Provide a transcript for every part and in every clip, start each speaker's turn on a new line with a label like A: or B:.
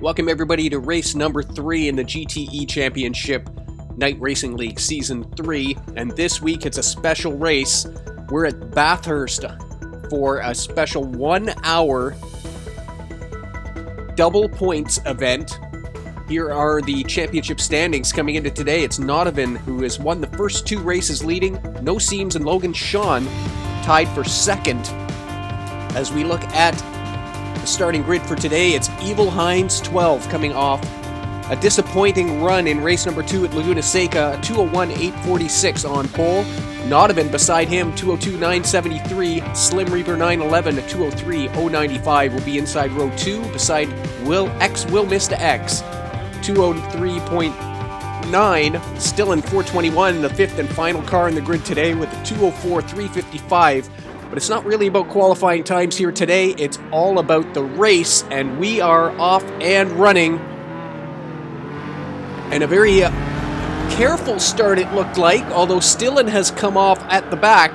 A: Welcome everybody to race number 3 in the GTE Championship Night Racing League Season 3, and this week it's a special race. We're at Bathurst for a special 1-hour double points event. Here are the championship standings coming into today. It's Nodovan, who has won the first 2 races leading. No Seams and Logan Sean tied for second. As we look at the starting grid for today, it's Evil Hines 12 coming off a disappointing run in race number 2 at Laguna Seca, 201.846 on pole. Nodovan beside him, 202.973. Slim Reaper 911 at 203.095 will be inside row 2 beside Will Mr. X, 203.9. Still in 421, the 5th and final car in the grid today with a 204.355. But it's not really about qualifying times here today, it's all about the race, and we are off and running. And a very careful start it looked like, although Stillen has come off at the back.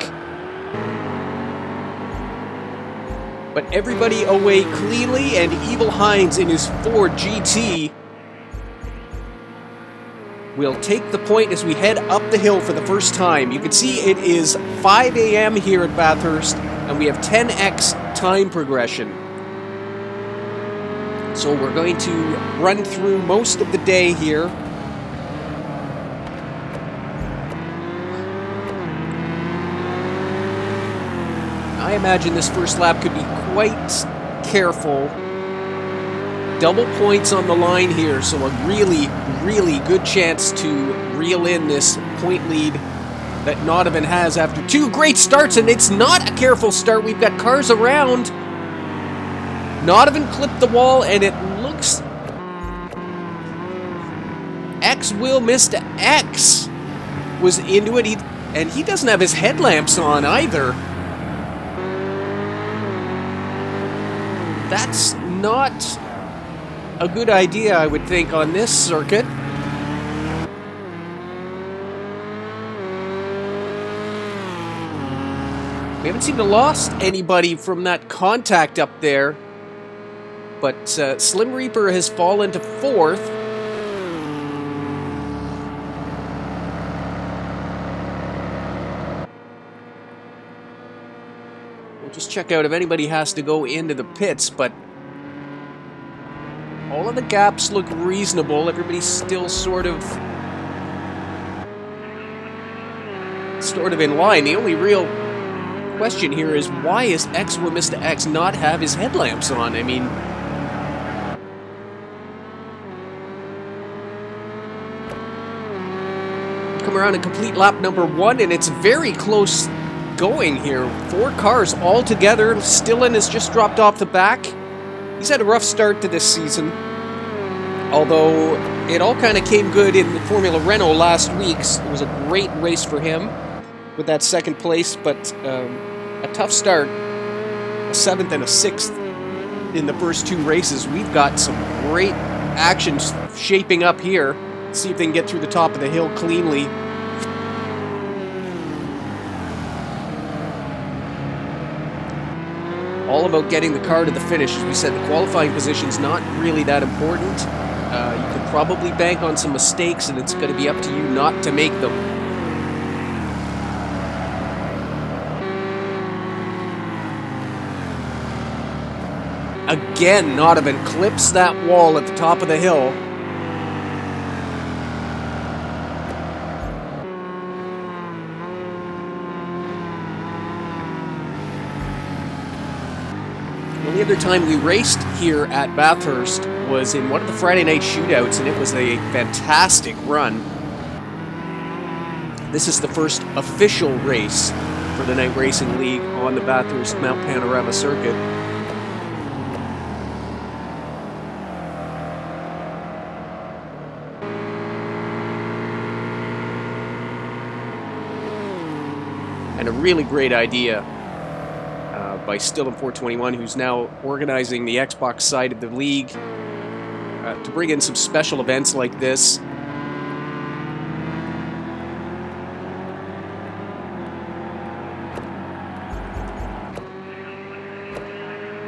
A: But everybody away cleanly, and Evil Hines in his Ford GT will take the point as we head up the hill for the first time. You can see it is 5 a.m. here at Bathurst, and we have 10x time progression. So we're going to run through most of the day here. I imagine this first lap could be quite careful. Double points on the line here, so a really, really good chance to reel in this point lead that Nodovan has after 2 great starts, and it's not a careful start. We've got cars around. Nodovan clipped the wall, and it looks... Will Mr. X was into it, and he doesn't have his headlamps on either. That's not a good idea, I would think, on this circuit. We haven't seemed to lost anybody from that contact up there, but Slim Reaper has fallen to 4th. We'll just check out if anybody has to go into the pits, but all of the gaps look reasonable. Everybody's still sort of in line. The only real question here is, why is Will Mr. X not have his headlamps on? I mean, come around and complete lap number 1, and it's very close going here. 4 cars all together. Stillen has just dropped off the back. He's had a rough start to this season, although it all kind of came good in the Formula Renault last week. It was a great race for him with that 2nd place, but a tough start, a 7th and a 6th in the first 2 races. We've got some great action shaping up here. See if they can get through the top of the hill cleanly. All about getting the car to the finish. As we said, the qualifying position's not really that important. You can probably bank on some mistakes, and it's going to be up to you not to make them. Again, Nodovan clips that wall at the top of the hill. The only other time we raced here at Bathurst was in one of the Friday night shootouts, and it was a fantastic run. This is the first official race for the Night Racing League on the Bathurst Mount Panorama circuit. And a really great idea by Stillen 421, who's now organizing the Xbox side of the league, to bring in some special events like this.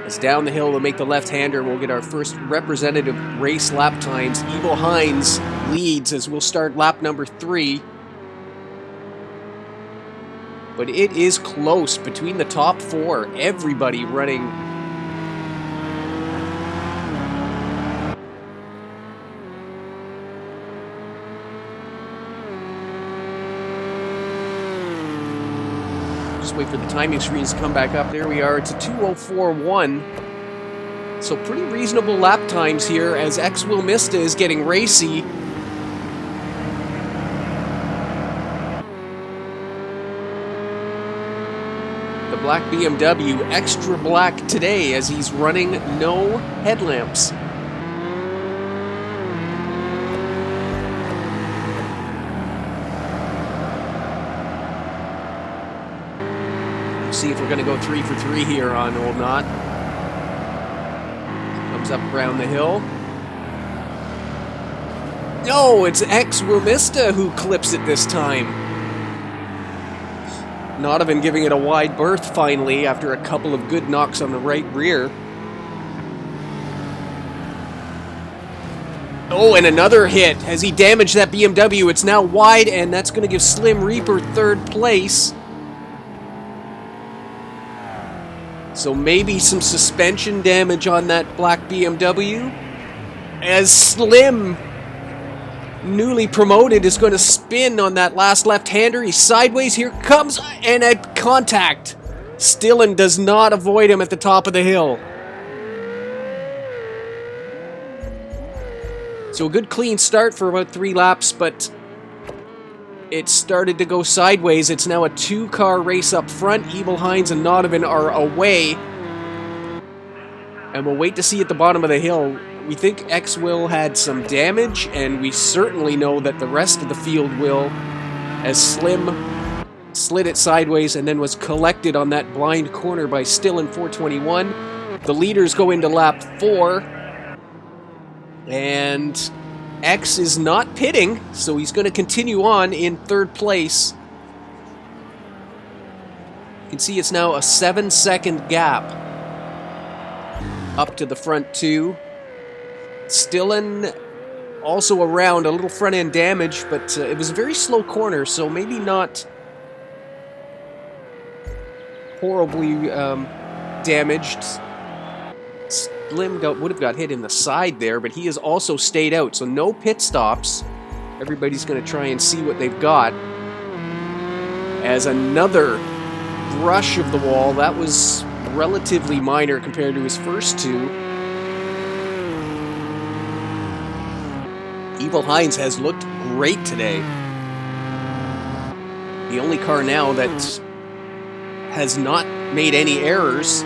A: As down the hill, we'll make the left-hander. We'll get our first representative race lap times. Evil Hines leads as we'll start lap number 3. But it is close between the top 4. Everybody running. Just wait for the timing screens to come back up. There we are. It's a 2:04.1. So pretty reasonable lap times here as X Will Mista is getting racy. The black BMW, extra black today as he's running no headlamps. See if we're going to go 3 for 3 here on Old Knot. Comes up around the hill. No, it's X Will Mista who clips it this time. Nodovan giving it a wide berth finally after a couple of good knocks on the right rear. Oh, and another hit as he damaged that BMW. It's now wide, and that's going to give Slim Reaper 3rd place. So maybe some suspension damage on that black BMW. As Slim, newly promoted, is going to spin on that last left-hander. He's sideways. Here comes, and at contact. Stillen does not avoid him at the top of the hill. So a good clean start for about 3 laps, but it started to go sideways. It's now a 2-car race up front. Evil Hines and Nodovan are away. And we'll wait to see at the bottom of the hill. We think X Will had some damage, and we certainly know that the rest of the field will, as Slim slid it sideways and then was collected on that blind corner by Stillen 421. The leaders go into lap 4. And X is not pitting, so he's going to continue on in 3rd place. You can see it's now a 7-second gap up to the front 2. Stillen also around, a little front-end damage, but it was a very slow corner, so maybe not horribly damaged. Slim would have got hit in the side there, but he has also stayed out, so no pit stops. Everybody's going to try and see what they've got. As another brush of the wall, that was relatively minor compared to his first 2. Evil Hines has looked great today. The only car now that has not made any errors.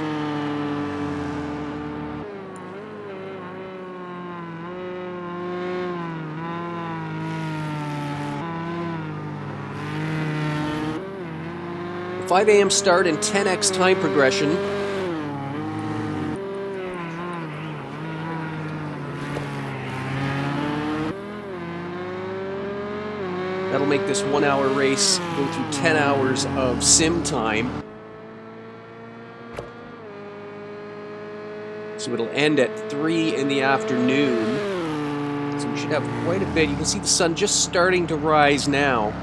A: The 5 a.m. start and 10x time progression. That'll make this 1-hour race go through 10 hours of sim time. So it'll end at 3 in the afternoon. So we should have quite a bit. You can see the sun just starting to rise now.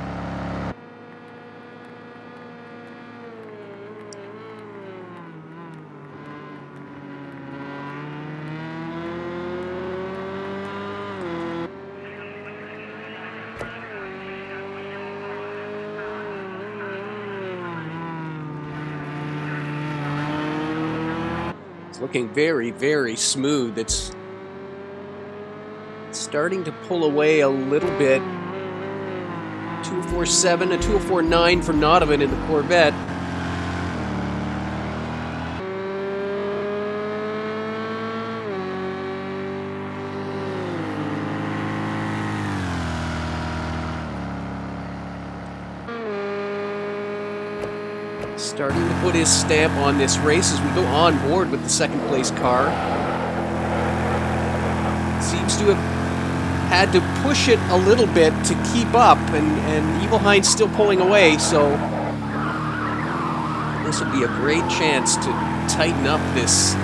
A: Looking very, very smooth. It's starting to pull away a little bit. 204.7 and 204.9 for Nodovan in the Corvette. Starting to put his stamp on this race as we go on board with the 2nd place car. Seems to have had to push it a little bit to keep up, and Evil Hines still pulling away, so this will be a great chance to tighten up this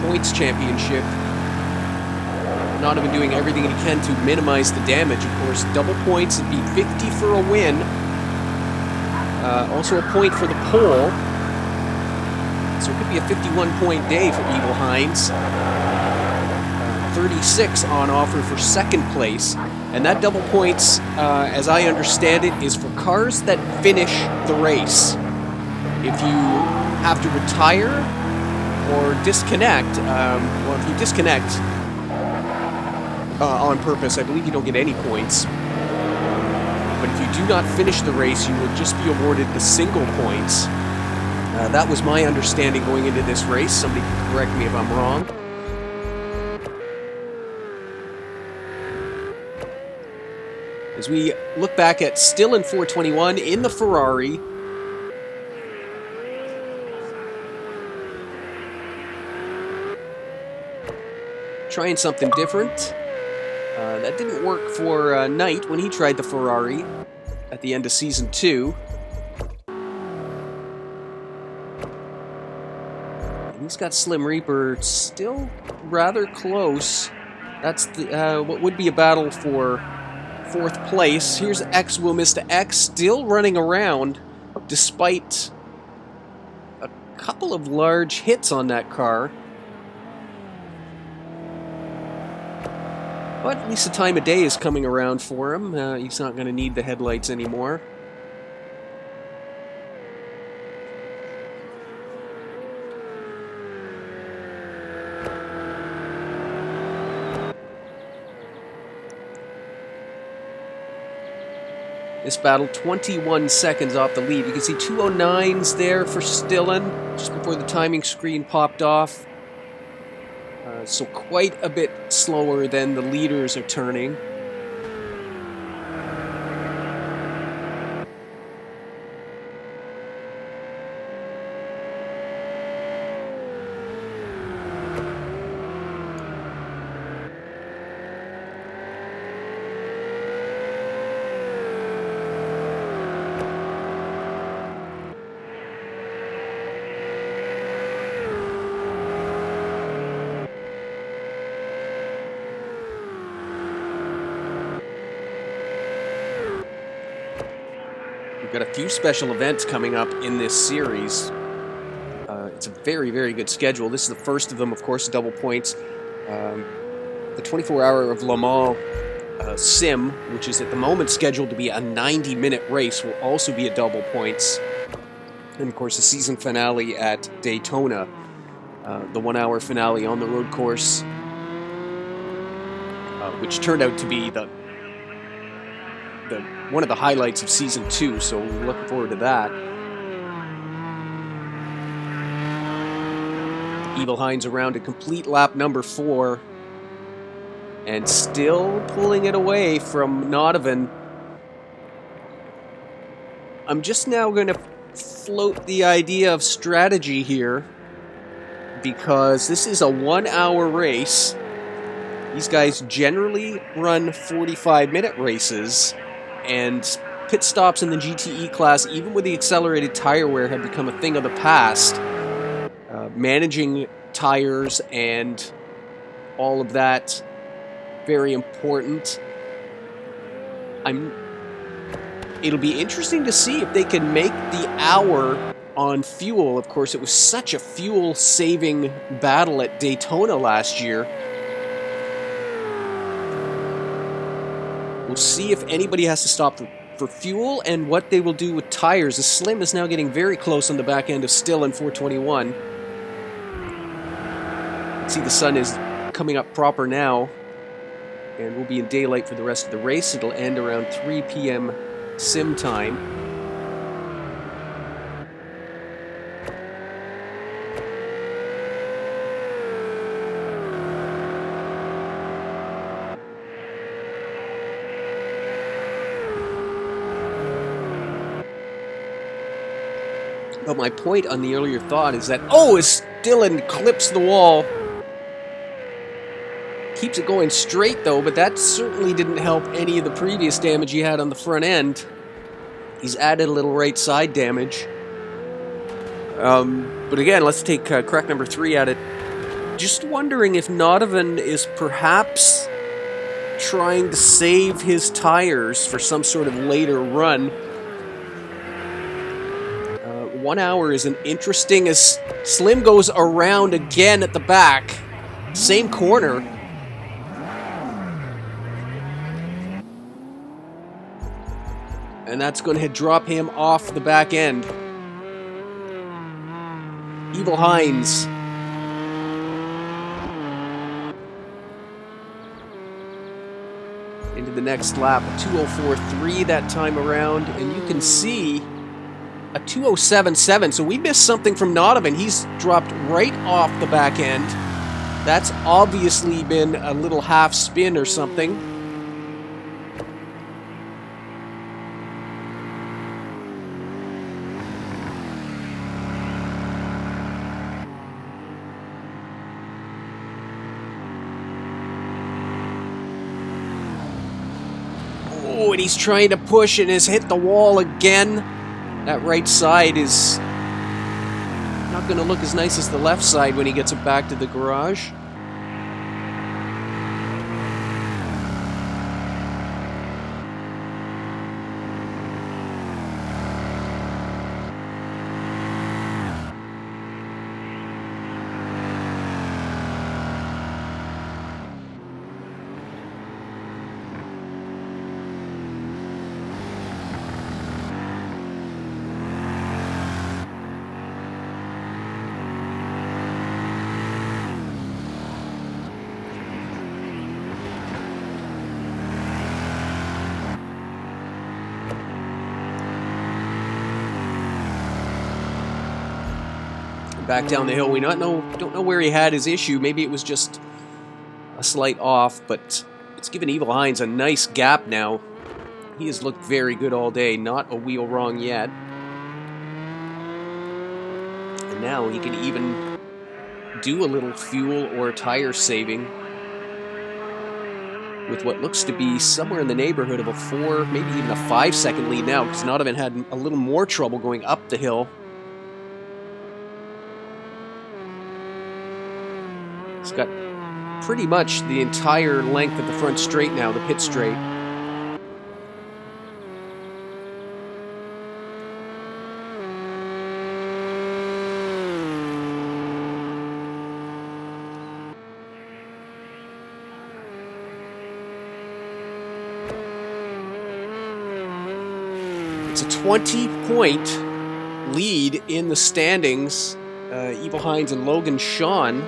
A: points championship. Not even doing everything he can to minimize the damage. Of course, double points would be 50 for a win. Also a point for the pole. So it could be a 51-point day for Evil Hines. 36 on offer for second place. And that double points, as I understand it, is for cars that finish the race. If you have to retire or disconnect, well, if you disconnect on purpose, I believe you don't get any points. But if you do not finish the race, you will just be awarded the single points. That was my understanding going into this race. Somebody can correct me if I'm wrong. As we look back at still in 421 in the Ferrari. Trying something different. That didn't work for Knight when he tried the Ferrari at the end of Season 2. And he's got Slim Reaper still rather close. That's the, what would be a battle for fourth place. Here's X will Mr. X still running around despite a couple of large hits on that car. But at least the time of day is coming around for him. He's not going to need the headlights anymore. This battle, 21 seconds off the lead. You can see 209s there for Stillen, just before the timing screen popped off. So quite a bit slower than the leaders are turning. We've got a few special events coming up in this series. It's a very, very good schedule. This is the first of them, of course, double points. The 24-hour of Le Mans sim, which is at the moment scheduled to be a 90-minute race, will also be a double points. And, of course, the season finale at Daytona, the 1-hour finale on the road course, which turned out to be the one of the highlights of Season 2, so we're looking forward to that. Evil Hines around to complete lap number 4, and still pulling it away from Nodovan. I'm just now going to float the idea of strategy here, because this is a 1-hour race. These guys generally run 45-minute races, and pit stops in the GTE class, even with the accelerated tire wear, have become a thing of the past. Managing tires and all of that, very important. It'll be interesting to see if they can make the hour on fuel. Of course, it was such a fuel-saving battle at Daytona last year. We'll see if anybody has to stop for fuel and what they will do with tires. The Slim is now getting very close on the back end of Still in 421. See, the sun is coming up proper now, and we'll be in daylight for the rest of the race. It'll end around 3 p.m. sim time. But my point on the earlier thought is that, as Dillon clips the wall. Keeps it going straight, though, but that certainly didn't help any of the previous damage he had on the front end. He's added a little right side damage. But again, let's take crack number 3 at it Just wondering if Nodovan is perhaps trying to save his tires for some sort of later run. 1 hour is an interesting as Slim goes around again at the back. Same corner. And that's going to drop him off the back end. Evil Hines. Into the next lap, a 2:04.3 that time around, and you can see a 2:07.7. So we missed something from Nodovan. He's dropped right off the back end. That's obviously been a little half spin or something. Oh, and he's trying to push and has hit the wall again. That right side is not going to look as nice as the left side when he gets it back to the garage. Back down the hill. We don't know where he had his issue. Maybe it was just a slight off, but it's given Evil Hines a nice gap now. He has looked very good all day. Not a wheel wrong yet. And now he can even do a little fuel or tire saving with what looks to be somewhere in the neighborhood of a 4, maybe even a 5-second lead now, because Nodovan had a little more trouble going up the hill. He's got pretty much the entire length of the front straight now, the pit straight. It's a 20-point lead in the standings. Evil Hines and Logan Shawn,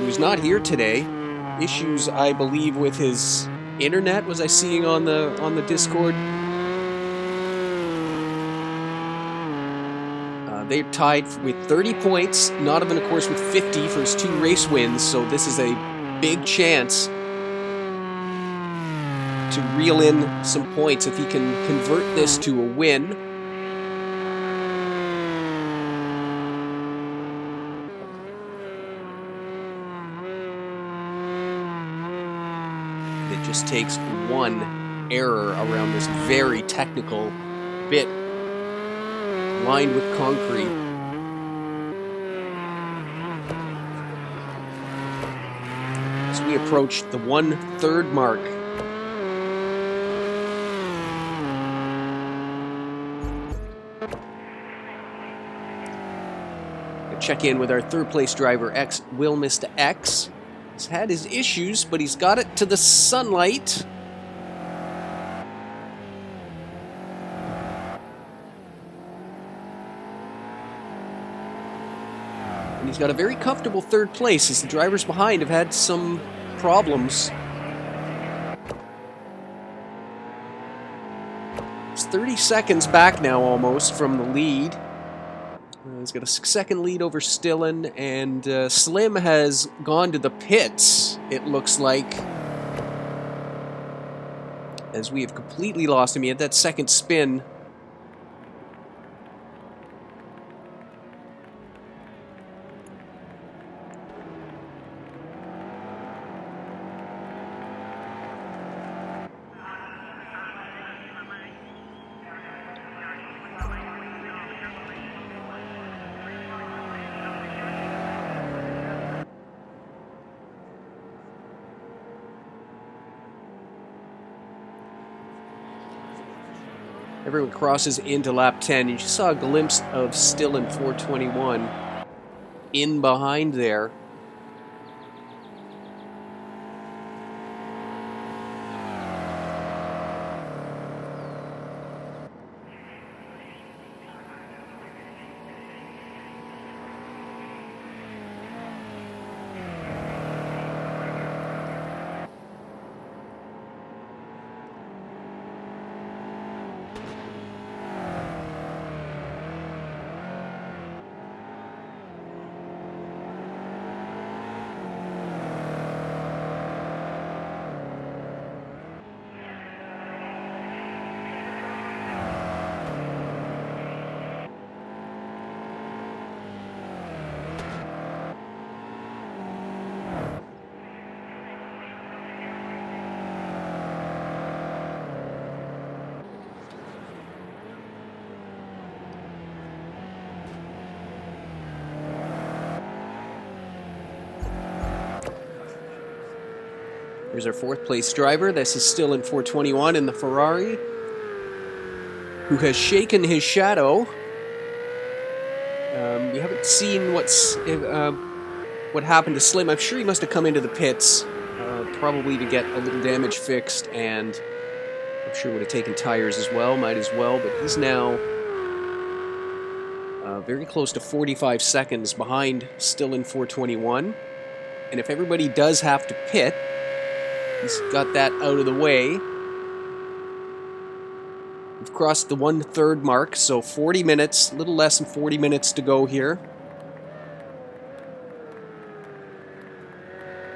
A: who's not here today. Issues, I believe, with his internet, was I seeing on the Discord. They're tied with 30 points. Nodovan, of course, with 50 for his 2 race wins, so this is a big chance to reel in some points if he can convert this to a win. It just takes one error around this very technical bit lined with concrete. As we approach the 1/3 mark. Check in with our 3rd place driver, Will Mr. X. He's had his issues, but he's got it to the sunlight. And he's got a very comfortable 3rd place, as the drivers behind have had some problems. He's 30 seconds back now almost from the lead. He's got a 6-second lead over Stillen, and Slim has gone to the pits, it looks like, as we have completely lost him. He had that second spin. Everyone crosses into lap 10. You just saw a glimpse of Still in 421 in behind there. Here's our fourth place driver. This is Still in 421 in the Ferrari, who has shaken his shadow. We haven't seen what happened to Slim. I'm sure he must have come into the pits, probably to get a little damage fixed, and I'm sure would have taken tires as well, might as well, but he's now very close to 45 seconds behind Still in 421. And if everybody does have to pit, he's got that out of the way. We've crossed the 1/3 mark, so 40 minutes, a little less than 40 minutes to go here.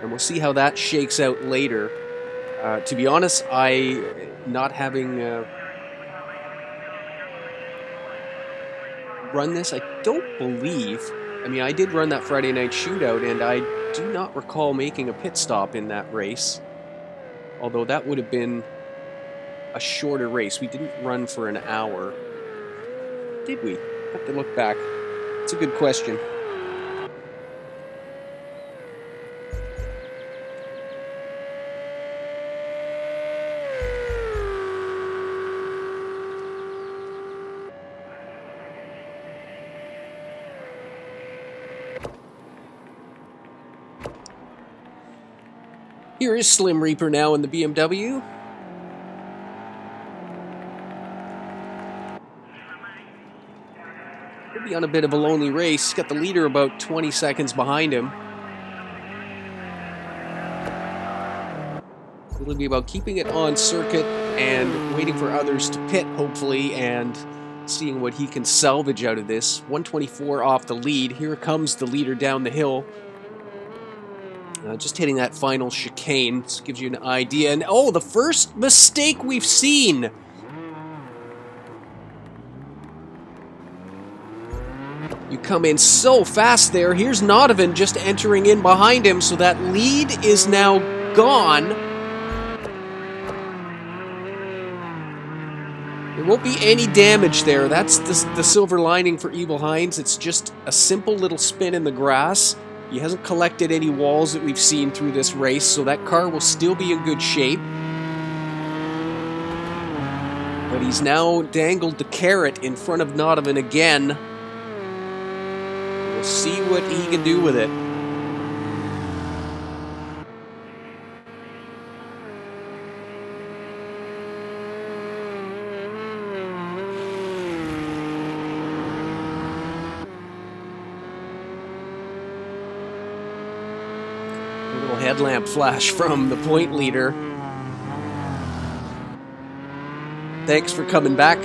A: And we'll see how that shakes out later. To be honest, not having run this, I don't believe. I mean, I did run that Friday night shootout, and I do not recall making a pit stop in that race. Although that would have been a shorter race. We didn't run for an hour. Did we? Have to look back. It's a good question. Here is Slim Reaper now in the BMW. He'll be on a bit of a lonely race. He's got the leader about 20 seconds behind him. It'll be about keeping it on circuit and waiting for others to pit, hopefully, and seeing what he can salvage out of this. 124 off the lead. Here comes the leader down the hill. Just hitting that final chicane. This gives you an idea. And oh, the first mistake we've seen. You come in so fast there. Here's Nodovan just entering in behind him, so that lead is now gone. There won't be any damage there. That's the silver lining for Evil Hines. It's just a simple little spin in the grass. He hasn't collected any walls that we've seen through this race, so that car will still be in good shape. But he's now dangled the carrot in front of Nodovan again. We'll see what he can do with it. Headlamp flash from the point leader. Thanks for coming back.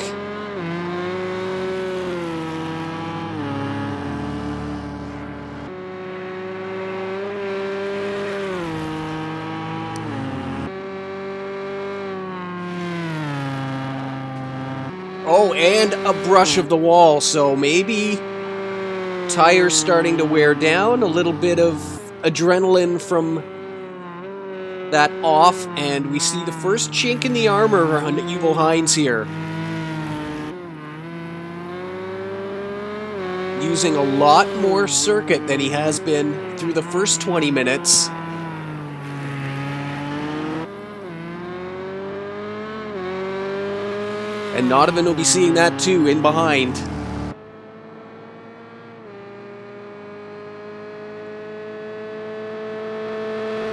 A: Oh, and a brush of the wall, so maybe tires starting to wear down, a little bit of adrenaline from that off, and we see the first chink in the armor on Evil Hines here. Using a lot more circuit than he has been through the first 20 minutes. And Donovan will be seeing that too, in behind.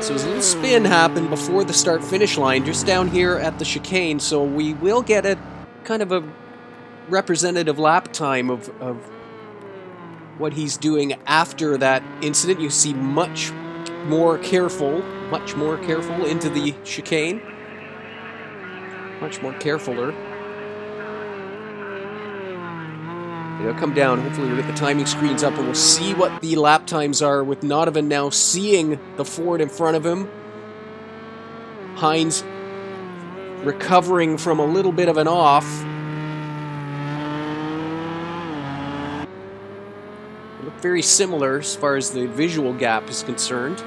A: So there's a little spin happened before the start-finish line, just down here at the chicane, so we will get a kind of a representative lap time of what he's doing after that incident. You see much more careful into the chicane. Much more carefuler. It'll come down. Hopefully we'll get the timing screens up and we'll see what the lap times are, with Donovan now seeing the Ford in front of him. Hines recovering from a little bit of an off. They look very similar as far as the visual gap is concerned.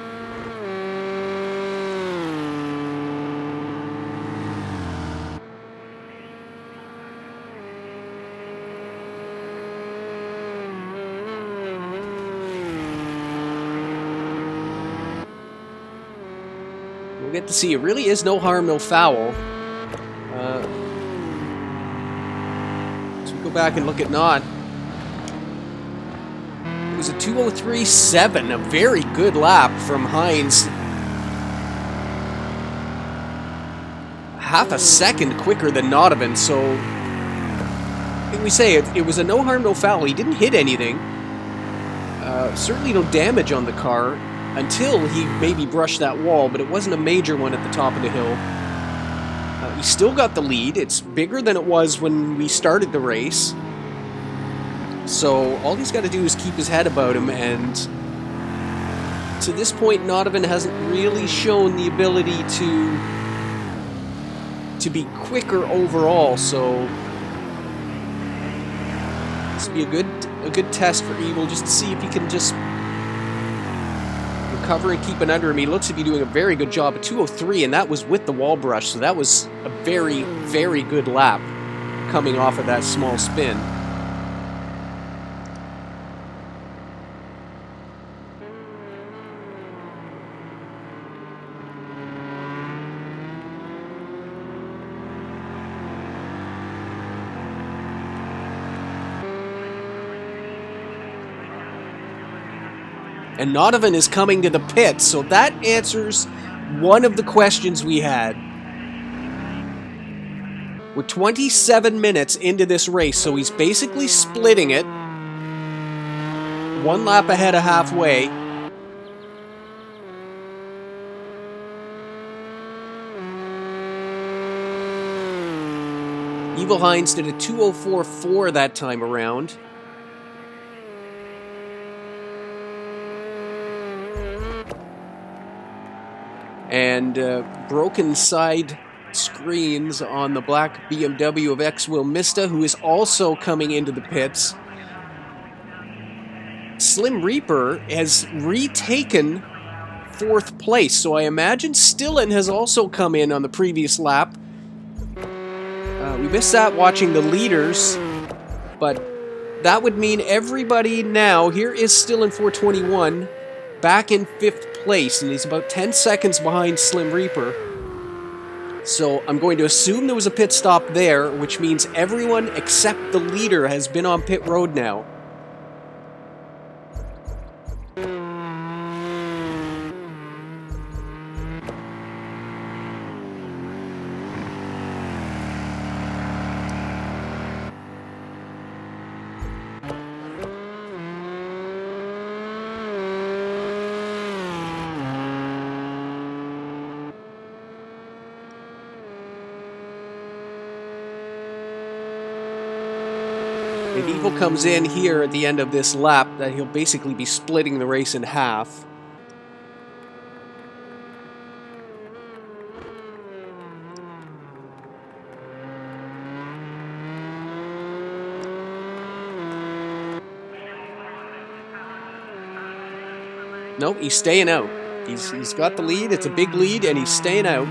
A: We'll get to see. It really is no harm, no foul. So we go back and look at Nod. It was a 2:03.7, a very good lap from Hines. Half a second quicker than Donovan, so we say it was a no harm, no foul. He didn't hit anything. Certainly no damage on the car, until he maybe brushed that wall, but it wasn't a major one at the top of the hill. He still got the lead. It's bigger than it was when we started the race. So all he's got to do is keep his head about him, and to this point, Donovan hasn't really shown the ability to be quicker overall, so this will be a good test for Evil, just to see if he can just recover and keep it under him. He looks to be doing a very good job at 2:03, and that was with the wall brush, so that was a very, very good lap coming off of that small spin. And Donovan is coming to the pit, so that answers one of the questions we had. We're 27 minutes into this race, so he's basically splitting it. One lap ahead of halfway. Evil Hines did a 2:04.4 that time around. And broken side screens on the black BMW of X-Will Mista, who is also coming into the pits. Slim Reaper has retaken 4th place, so I imagine Stillen has also come in on the previous lap. We missed that watching the leaders, but that would mean everybody now, here is Stillen 421, back in 5th place, and he's about 10 seconds behind Slim Reaper. So I'm going to assume there was a pit stop there, which means everyone except the leader has been on pit road now. If Evil comes in here at the end of this lap, that he'll basically be splitting the race in half. Nope, he's staying out. He's got the lead, it's a big lead, and he's staying out.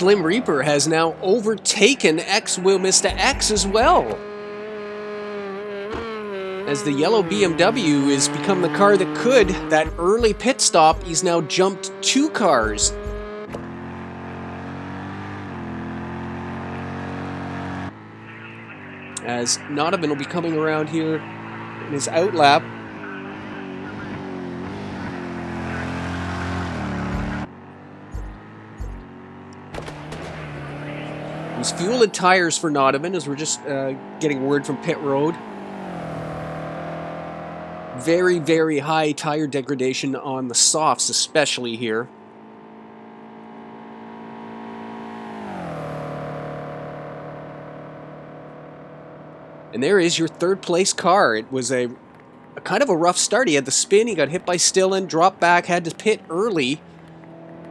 A: Slim Reaper has now overtaken Will Mr. X as well. As the yellow BMW has become the car that could, that early pit stop, he's now jumped 2 cars. As Nodovan will be coming around here in his outlap. There's fuel and tires for Nodovan, as we're just getting word from pit road. Very, very high tire degradation on the softs, especially here. And there is your third place car. It was a kind of a rough start. He had the spin, he got hit by Stillen, dropped back, had to pit early.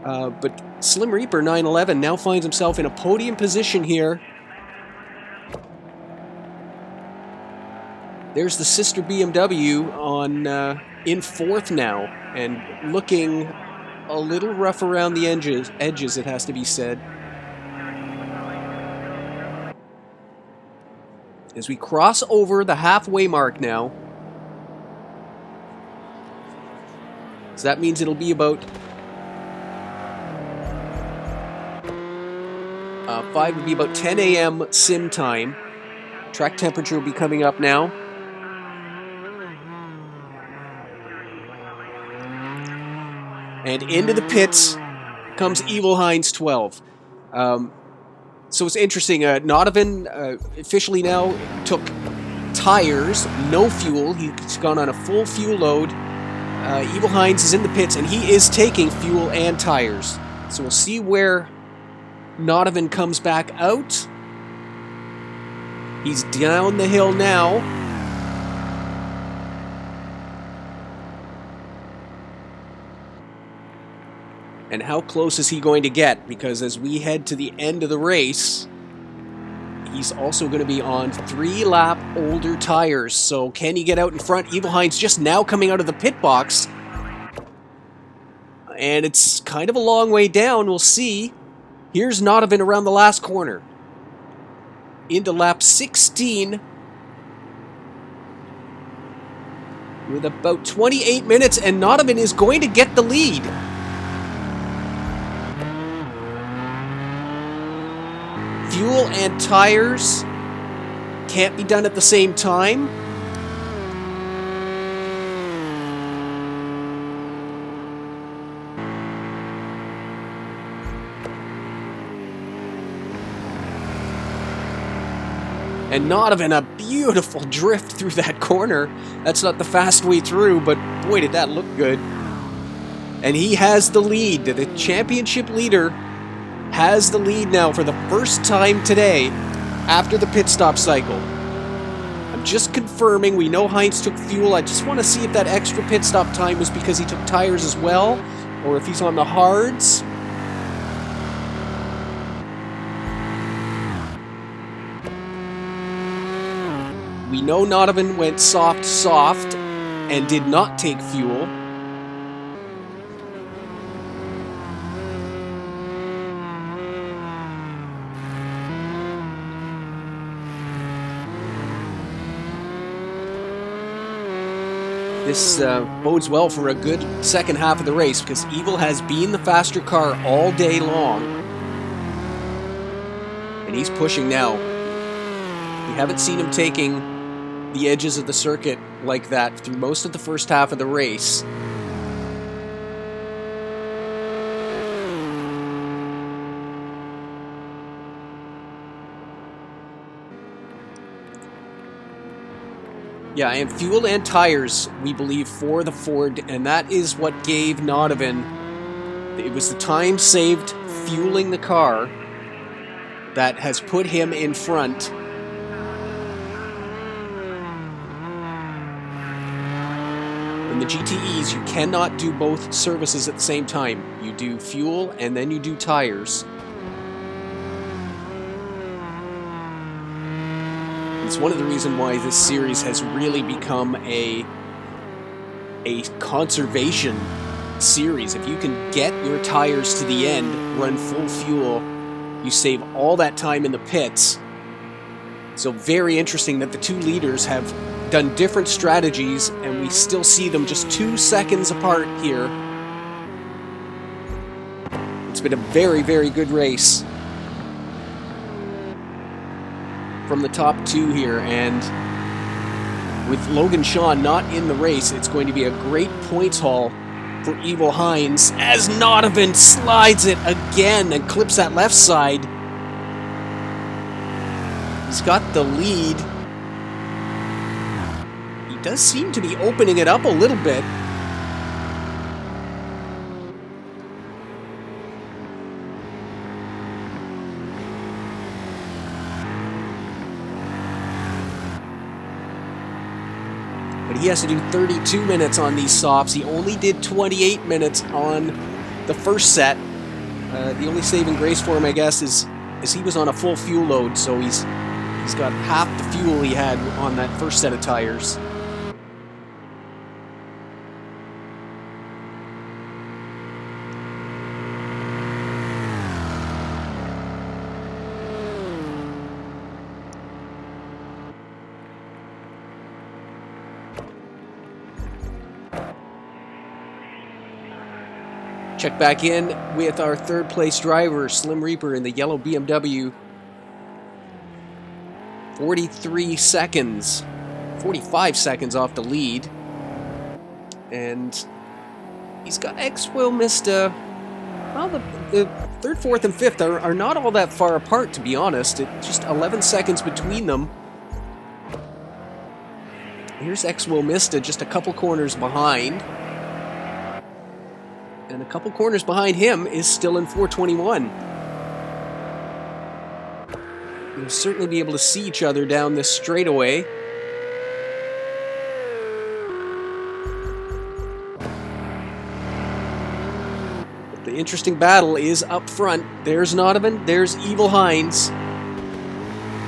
A: But Slim Reaper 911 now finds himself in a podium position here. There's the sister BMW on in 4th now, and looking a little rough around the edges, it has to be said. As we cross over the halfway mark now. So that means it'll be about 5 would be about 10 a.m. sim time. Track temperature will be coming up now. And into the pits comes Evil Heinz 12. So it's interesting. Nodovan officially now took tires, no fuel. He's gone on a full fuel load. Evil Heinz is in the pits, and he is taking fuel and tires. So we'll see where Nodovan comes back out. He's down the hill now. And how close is he going to get? Because as we head to the end of the race, he's also going to be on 3-lap older tires. So can he get out in front? Evil Heinz just now coming out of the pit box. And it's kind of a long way down. We'll see. Here's Nodovan around the last corner. Into lap 16. With about 28 minutes, and Nodovan is going to get the lead. Fuel and tires can't be done at the same time. And Nodovan, a beautiful drift through that corner. That's not the fast way through, but boy, did that look good. And he has the lead. The championship leader has the lead now for the first time today after the pit stop cycle. I'm just confirming. We know Heinz took fuel. I just want to see if that extra pit stop time was because he took tires as well, or if he's on the hards. We know Nodovan went soft, and did not take fuel. This bodes well for a good second half of the race, because Evil has been the faster car all day long. And he's pushing now. We haven't seen him taking the edges of the circuit like that through most of the first half of the race. Yeah, and fuel and tires, we believe, for the Ford, and that is what gave Nodovan. It was the time saved fueling the car that has put him in front. In the GTEs, you cannot do both services at the same time. You do fuel and then you do tires. It's one of the reasons why this series has really become a conservation series. If you can get your tires to the end, run full fuel, you save all that time in the pits. So very interesting that the two leaders have done different strategies, and we still see them just 2 seconds apart here. It's been a very, very good race from the top two here, and with Logan Shawn not in the race, it's going to be a great points haul for Evil Hines as Nodovan slides it again and clips that left side. He's got the lead. He does seem to be opening it up a little bit. But he has to do 32 minutes on these softs. He only did 28 minutes on the first set. The only saving grace for him, I guess, is he was on a full fuel load, so he's got half the fuel he had on that first set of tires. Check back in with our third place driver, Slim Reaper, in the yellow BMW. 43 seconds, 45 seconds off the lead. And he's got X-Will Mista. Well, the third, fourth, and fifth are not all that far apart, to be honest. It's just 11 seconds between them. Here's X-Will Mista just a couple corners behind. And a couple corners behind him is still in 421. You'll certainly be able to see each other down this straightaway. But the interesting battle is up front. There's Nodovan, there's Evil Hines.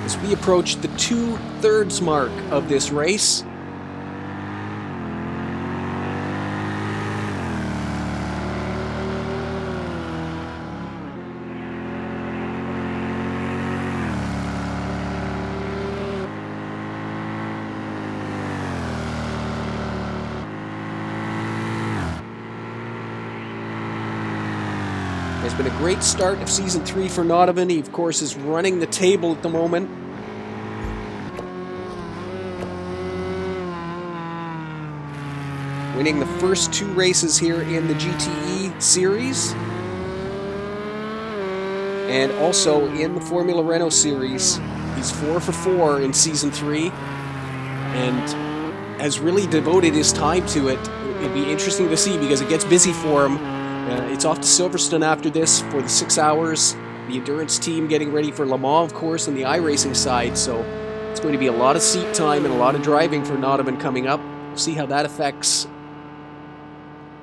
A: As we approach the 2/3 mark of this race. It's been a great start of Season 3 for Nodovan. He, of course, is running the table at the moment. Winning the first 2 races here in the GTE series. And also in the Formula Renault series. He's 4 for 4 in Season 3. And has really devoted his time to it. It'd be interesting to see because it gets busy for him. It's off to Silverstone after this for the 6 hours. The endurance team getting ready for Le Mans, of course, on the iRacing side. So it's going to be a lot of seat time and a lot of driving for Nodovan coming up. We'll see how that affects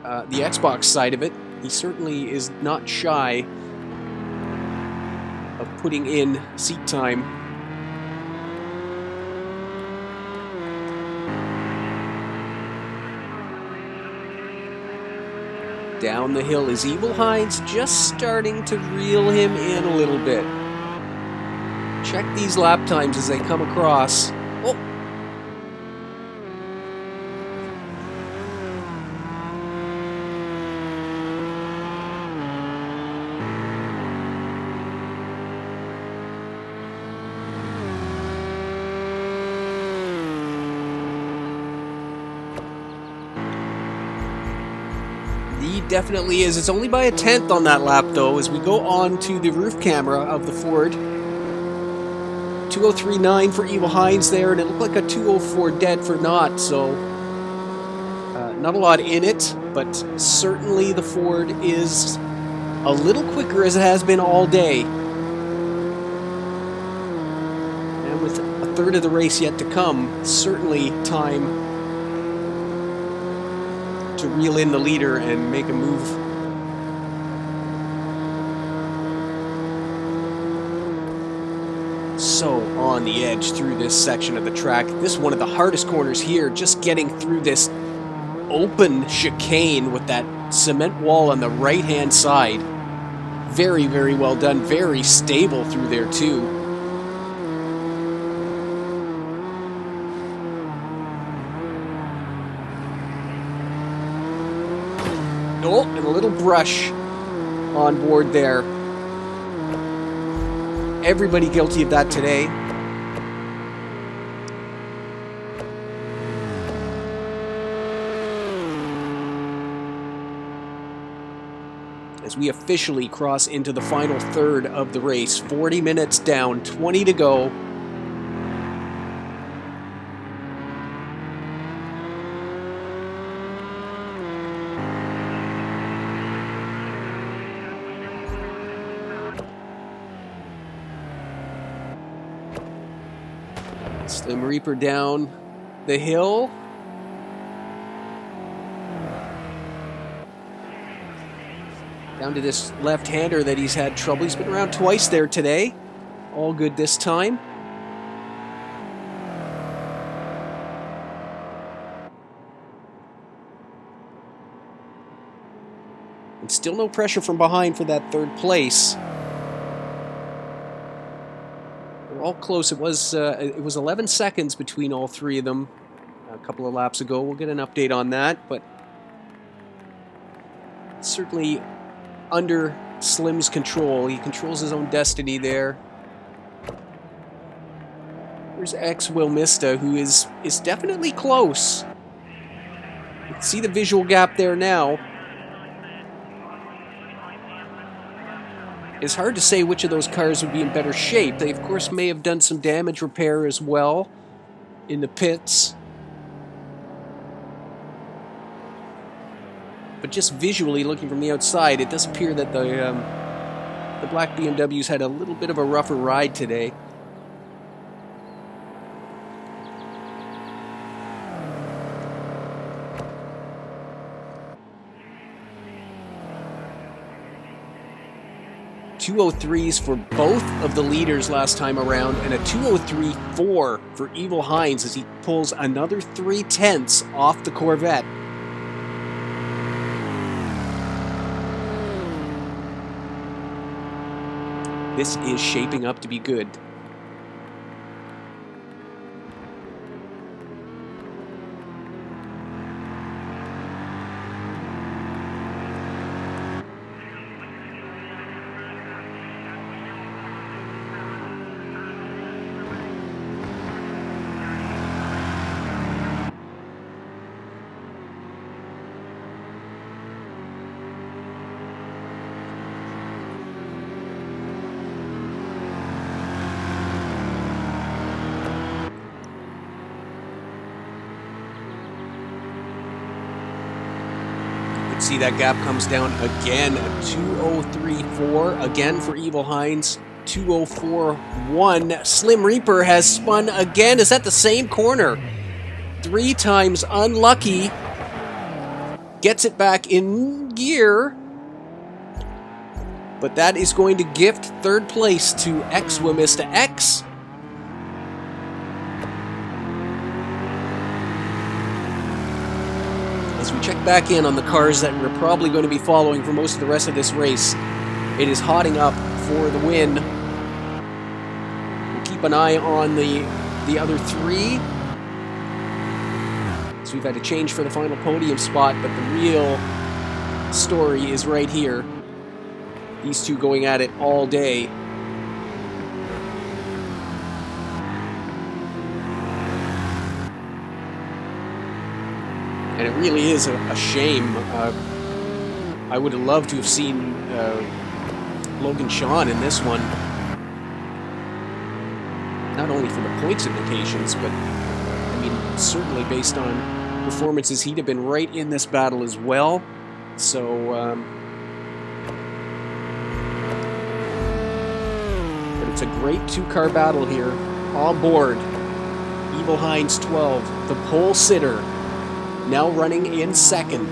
A: the Xbox side of it. He certainly is not shy of putting in seat time. Down the hill is Evil Hines, just starting to reel him in a little bit. Check these lap times as they come across. Oh! He definitely is. It's only by a 1/10 on that lap, though, as we go on to the roof camera of the Ford. 2:03.9 for Evil Hines there, and it looked like a 2:04 dead for Not, so not a lot in it, but certainly the Ford is a little quicker as it has been all day. And with a third of the race yet to come, certainly time to reel in the leader and make a move. So on the edge through this section of the track. This is one of the hardest corners here, just getting through this open chicane with that cement wall on the right-hand side. Very, very well done. Very stable through there, too. Oh, and a little brush on board there. Everybody guilty of that today. As we officially cross into the final third of the race. 40 minutes down, 20 to go. Slim Reaper down the hill. Down to this left-hander that he's had trouble. He's been around twice there today. All good this time. And still no pressure from behind for that third place. They're all close. It was 11 seconds between all three of them a couple of laps ago. We'll get an update on that, but certainly under Slim's control. He controls his own destiny there. There's ex-Wilmista, who is definitely close. You can see the visual gap there now. It's hard to say which of those cars would be in better shape. They, of course, may have done some damage repair as well in the pits. But just visually, looking from the outside, it does appear that the black BMWs had a little bit of a rougher ride today. .203s for both of the leaders last time around, and a 203.4 for Evil Hines as he pulls another 0.3 off the Corvette. This is shaping up to be good. See that gap comes down again. A 203.4 again for Evil Hines. 204.1. Slim Reaper has spun again. Is that the same corner? 3 times unlucky. Gets it back in gear. But that is going to gift third place to ex-Wamista X. As we check back in on the cars that we're probably going to be following for most of the rest of this race, it is hotting up for the win. We'll keep an eye on the other 3. So we've had a change for the final podium spot, but the real story is right here. These two going at it all day. And it really is a shame. I would have loved to have seen Logan Shawn in this one. Not only for the points implications, but I mean, certainly based on performances, he'd have been right in this battle as well. So, but it's a great 2-car battle here. On board, Evil Hines 12, the pole sitter, now running in second.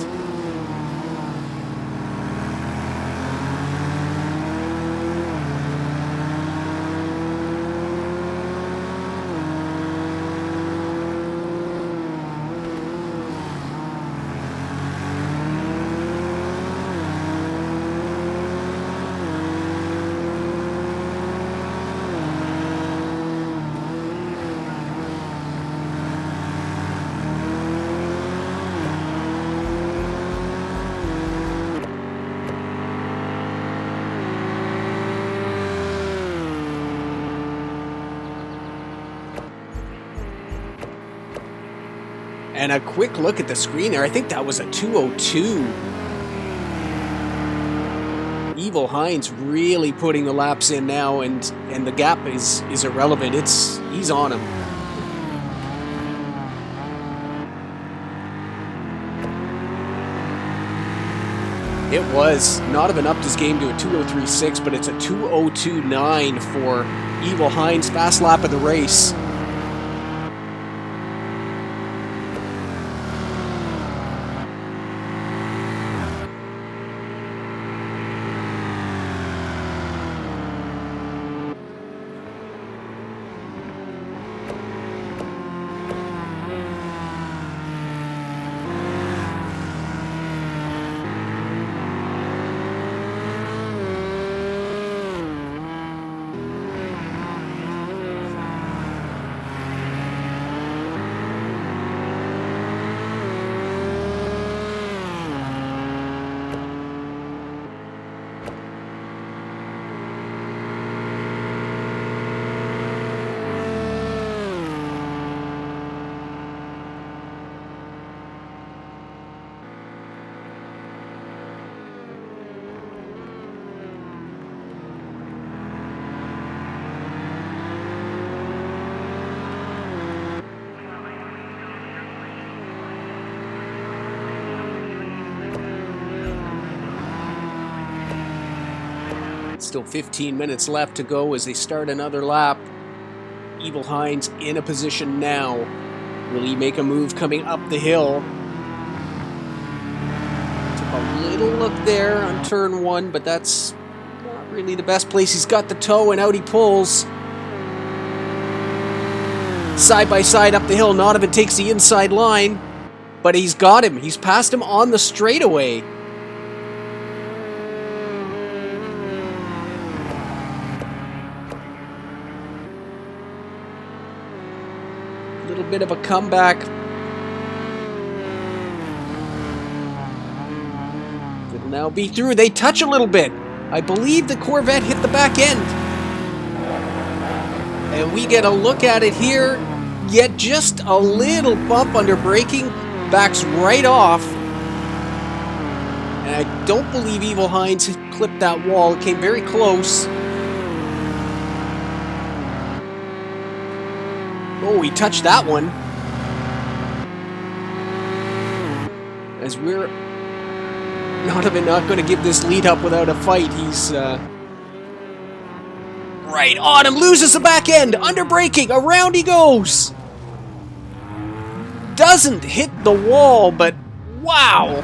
A: And a quick look at the screen there. I think that was a 2:02. Evil Hines really putting the laps in now, and the gap is irrelevant. He's on him. It was. Donovan upped his game to a 2:03.6, but it's a 2:02.9 for Evil Hines. Fast lap of the race. Still 15 minutes left to go as they start another lap. Evil Hines in a position now. Will he make a move coming up the hill? Took a little look there on turn 1, but that's not really the best place. He's got the toe and out he pulls. Side by side up the hill. Donovan takes the inside line, but he's got him. He's passed him on the straightaway. Little bit of a comeback. It'll now be through. They touch a little bit. I believe the Corvette hit the back end. And we get a look at it here. Yet just a little bump under braking. Backs right off. And I don't believe Evil Hines clipped that wall. It came very close. Oh, he touched that one. As we're not going to give this lead up without a fight. He's right on him. Loses the back end. Under braking. Around he goes. Doesn't hit the wall, but wow.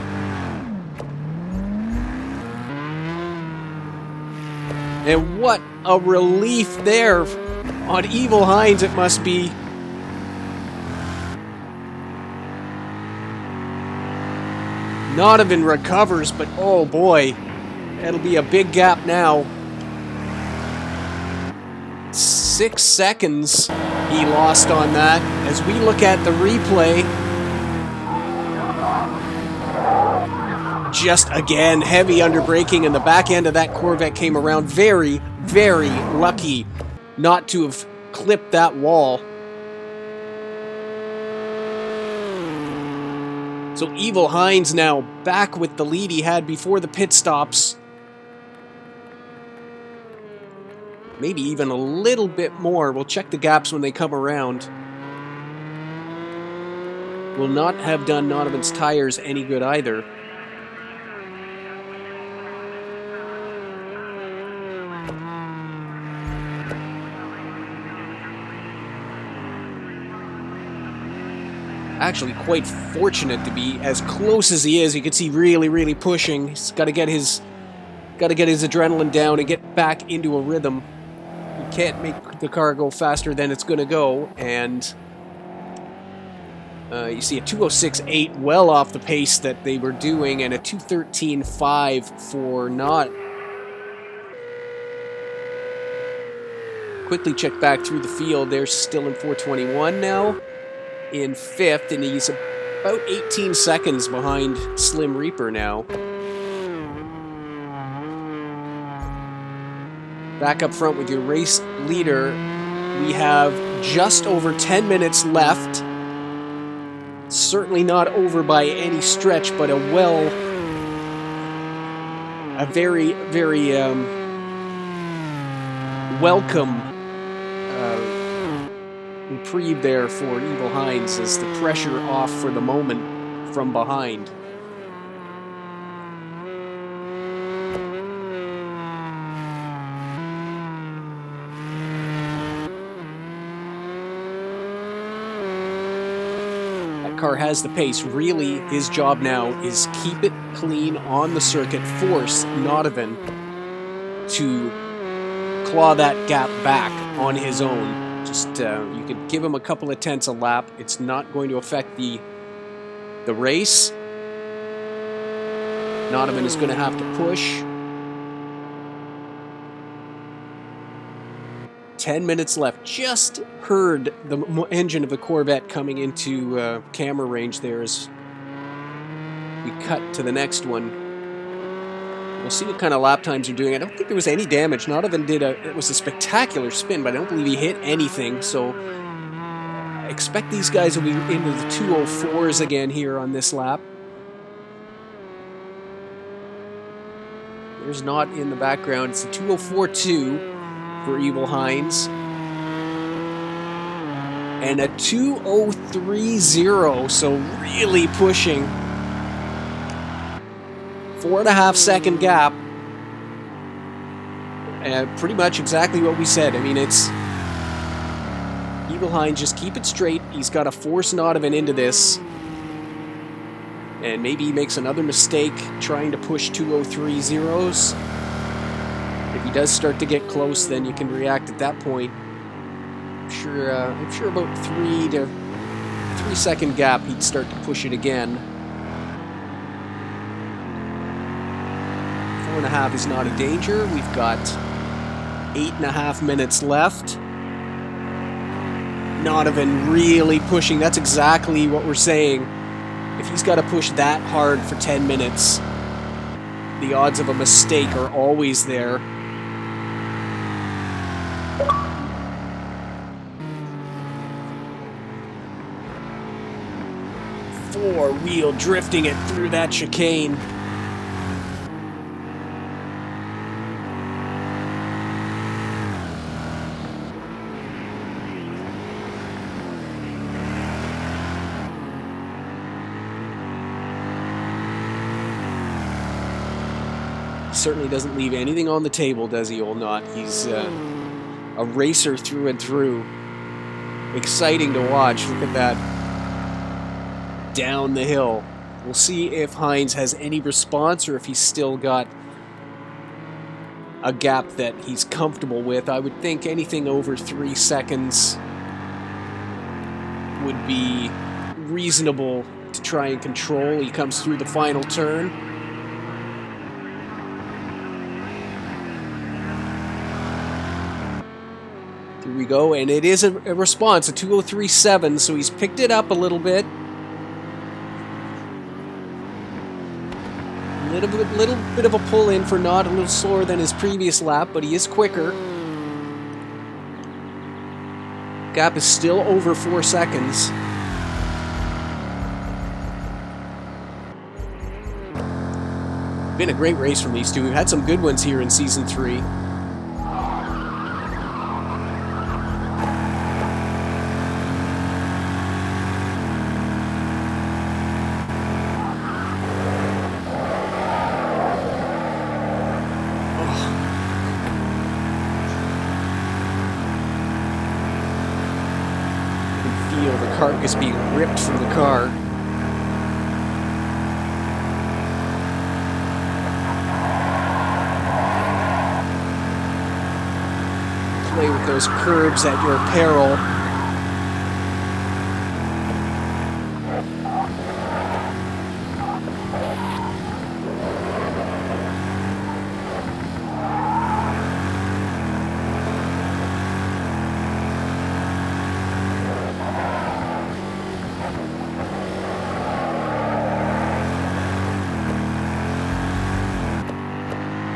A: And what a relief there on Evil Hines it must be. Donovan recovers, but oh boy, that'll be a big gap now. 6 seconds he lost on that. As we look at the replay, just again, heavy underbraking, and the back end of that Corvette came around. Very, very lucky not to have clipped that wall. So Evil Hines now back with the lead he had before the pit stops. Maybe even a little bit more. We'll check the gaps when they come around. Will not have done Donovan's tires any good either. Actually quite fortunate to be as close as he is. You can see really, really pushing. He's got to get his adrenaline down and get back into a rhythm. You can't make the car go faster than it's going to go, and you see a 2:06.8 well off the pace that they were doing, and a 2:13.5 for not. Quickly check back through the field. They're still in 4:21 now. In 5th, and he's about 18 seconds behind Slim Reaper now. Back up front with your race leader, we have just over 10 minutes left. Certainly not over by any stretch, but a very, very welcome reprieve there for Evil Hines as the pressure off for the moment from behind. That car has the pace. Really, his job now is keep it clean on the circuit, force Nodovan to claw that gap back on his own. Just you could give him a couple of tenths a lap. It's not going to affect the race. Nodovan is going to have to push. 10 minutes left. Just heard the engine of the Corvette coming into camera range there as we cut to the next one. We'll see what kind of lap times you're doing. I don't think there was any damage. Nodovan it was a spectacular spin, but I don't believe he hit anything. So I expect these guys will be into the 204s again here on this lap. There's not in the background. It's the 204.2 for Evil Hines. And a 203.0, so really pushing. 4.5 second gap. Pretty much exactly what we said. I mean, it's Evil Hines, just keep it straight. He's got to force Nodovan into this. And maybe he makes another mistake trying to push 203.0s. If he does start to get close, then you can react at that point. I'm sure about 3 second gap, he'd start to push it again. 4.5 is not a danger. We've got 8.5 minutes left. Nodovan really pushing. That's exactly what we're saying. If he's got to push that hard for 10 minutes, the odds of a mistake are always there. Four-wheel drifting it through that chicane. Certainly doesn't leave anything on the table, does he, old Knott? He's a racer through and through. Exciting to watch. Look at that. Down the hill. We'll see if Hines has any response or if he's still got a gap that he's comfortable with. I would think anything over 3 seconds would be reasonable to try and control. He comes through the final turn. Here we go, and it is a response, a 203.7, so he's picked it up a little bit. Little bit of a pull-in for Knott, a little slower than his previous lap, but he is quicker. Gap is still over 4 seconds. Been a great race from these two. We've had some good ones here in Season 3. Carcass being ripped from the car. Play with those curbs at your peril.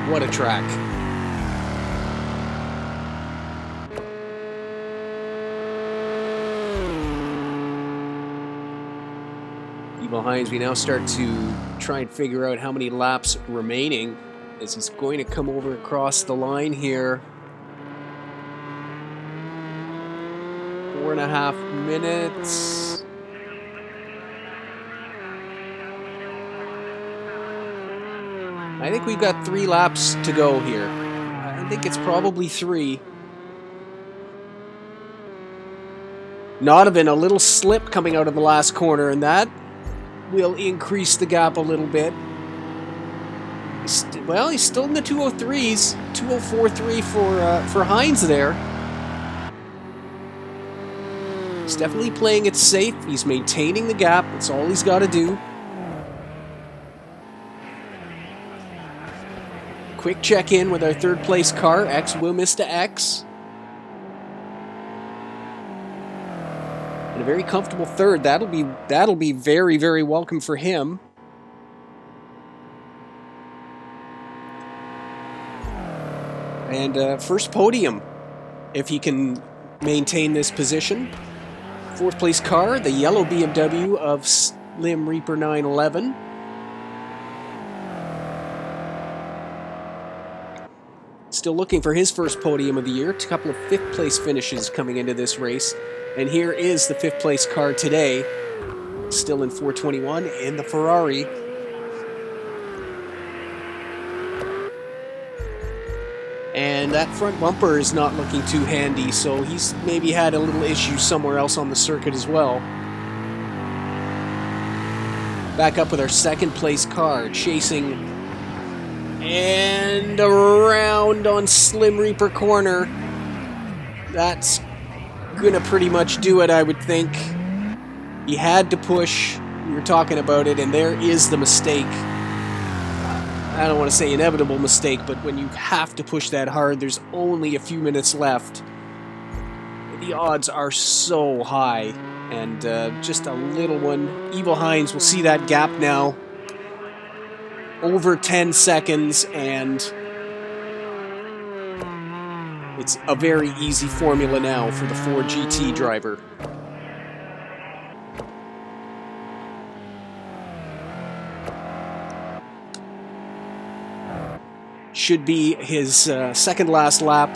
A: What a track. Evil Hines, we now start to try and figure out how many laps remaining as he's going to come over across the line here. 4.5 minutes. I think we've got 3 laps to go here. I think it's probably 3. Nodovan, a little slip coming out of the last corner, and that will increase the gap a little bit. Well, he's still in the 203s. 204.3 for Hines there. He's definitely playing it safe. He's maintaining the gap. That's all he's got to do. Quick check-in with our third place car. X will miss to X. And a very comfortable third. That'll be very, very welcome for him. And first podium, if he can maintain this position. Fourth place car, the yellow BMW of Slim Reaper 911. Still looking for his first podium of the year. A couple of fifth place finishes coming into this race. And here is the fifth place car today. Still in 421 in the Ferrari. And that front bumper is not looking too handy, so he's maybe had a little issue somewhere else on the circuit as well. Back up with our second place car, chasing and around on Slim Reaper corner. That's gonna pretty much do it, I would think. He had to push, we were talking about it, and there is the mistake. I don't want to say inevitable mistake, but when you have to push that hard, there's only a few minutes left. The odds are so high, and just a little one. Evil Hines will see that gap now. Over 10 seconds, and it's a very easy formula now for the Ford GT driver. Should be his second last lap.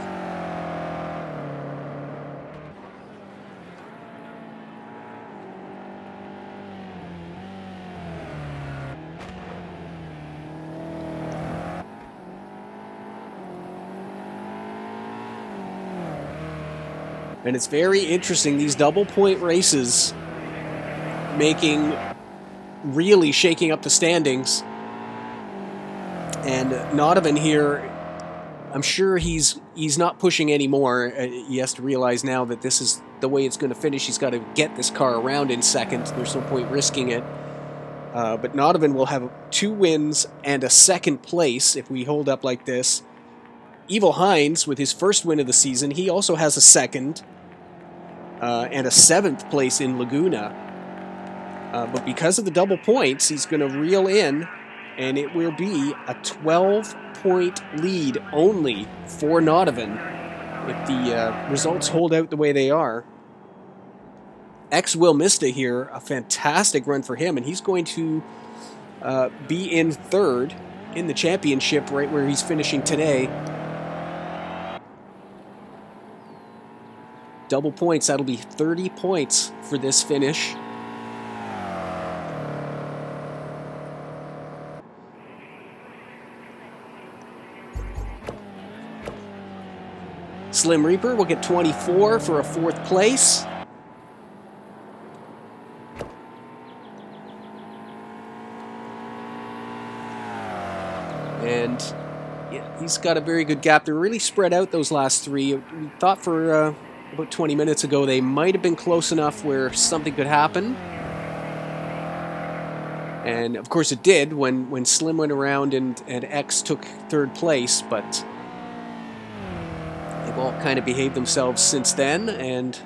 A: And it's very interesting, these double point races really shaking up the standings. And Nodovan here, I'm sure he's not pushing anymore. He has to realize now that this is the way it's going to finish. He's got to get this car around in second. There's no point risking it. But Nodovan will have 2 wins and a second place if we hold up like this. Evil Hines, with his first win of the season, he also has a second and a 7th place in Laguna. But because of the double points, he's going to reel in. And it will be a 12-point lead only for Nodovan if the results hold out the way they are. X Will Mista here, a fantastic run for him, and he's going to be in third in the championship right where he's finishing today. Double points, that'll be 30 points for this finish. Slim Reaper will get 24 for a 4th place. And yeah, he's got a very good gap. They're really spread out, those last 3. We thought for about 20 minutes ago they might have been close enough where something could happen. And of course it did when Slim went around and X took 3rd place, but they've all kind of behaved themselves since then, and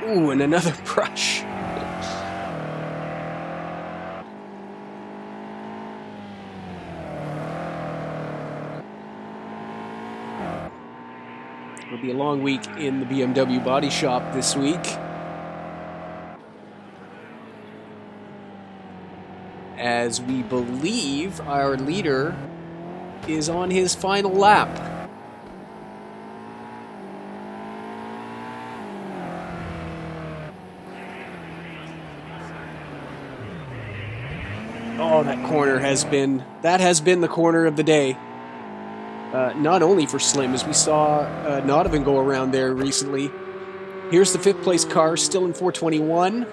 A: ooh, and another brush. It'll be a long week in the BMW body shop this week. As we believe our leader is on his final lap. Oh, that corner has been the corner of the day. Not only for Slim, as we saw Nodovan go around there recently. Here's the 5th place car, still in 421.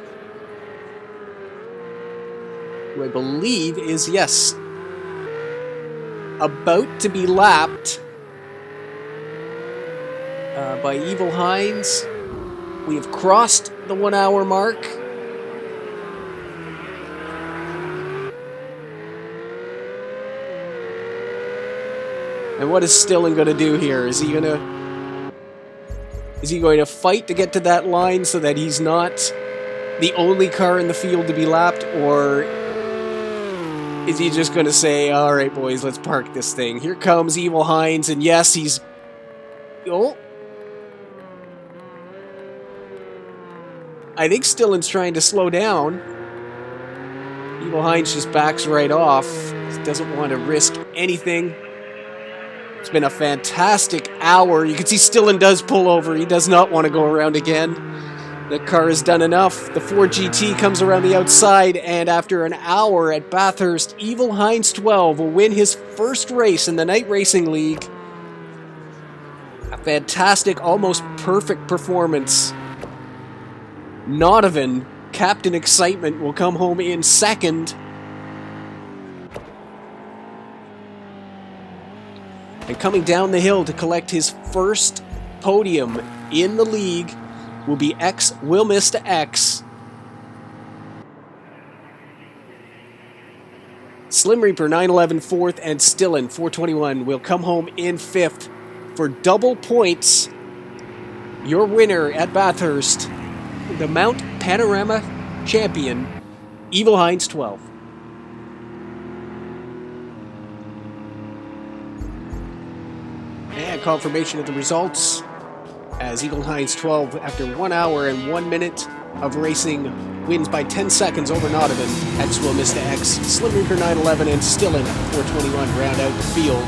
A: Who I believe is, yes, about to be lapped by Evil Hines. We have crossed the 1 hour mark. And what is Stillen going to do here? Is he going to fight to get to that line so that he's not the only car in the field to be lapped, or is he just going to say, all right, boys, let's park this thing? Here comes Evil Hines, and yes, he's... Oh. I think Stillen's trying to slow down. Evil Hines just backs right off. He doesn't want to risk anything. It's been a fantastic hour. You can see Stillen does pull over. He does not want to go around again. The car has done enough. The Ford GT comes around the outside, and after an hour at Bathurst, Evil Hines 12 will win his first race in the Night Racing League. A fantastic, almost perfect performance. Nodovan, Captain Excitement, will come home in second. And coming down the hill to collect his first podium in the league will be Will Mr. X. Slim Reaper 911 4th, and Stillen 421 will come home in 5th for double points. Your winner at Bathurst, the Mount Panorama champion, Evil Hines 12. And confirmation of the results as Evil Hines 12, after 1 hour and 1 minute of racing, wins by 10 seconds over Nodovan. X Will Mr. X, Slim Reaper 911, and Stillen 421 round out the field.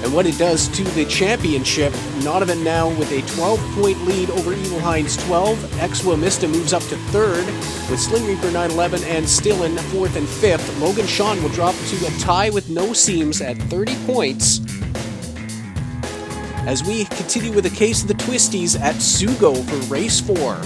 A: And what it does to the championship, Nodovan now with a 12-point lead over Evil Hines 12. X Will Mr. moves up to 3rd with Slim Reaper 911 and Stillen 4th and 5th. Logan Shawn will drop to a tie with no seams at 30 points. As we continue with the case of the Twisties at Sugo for race 4.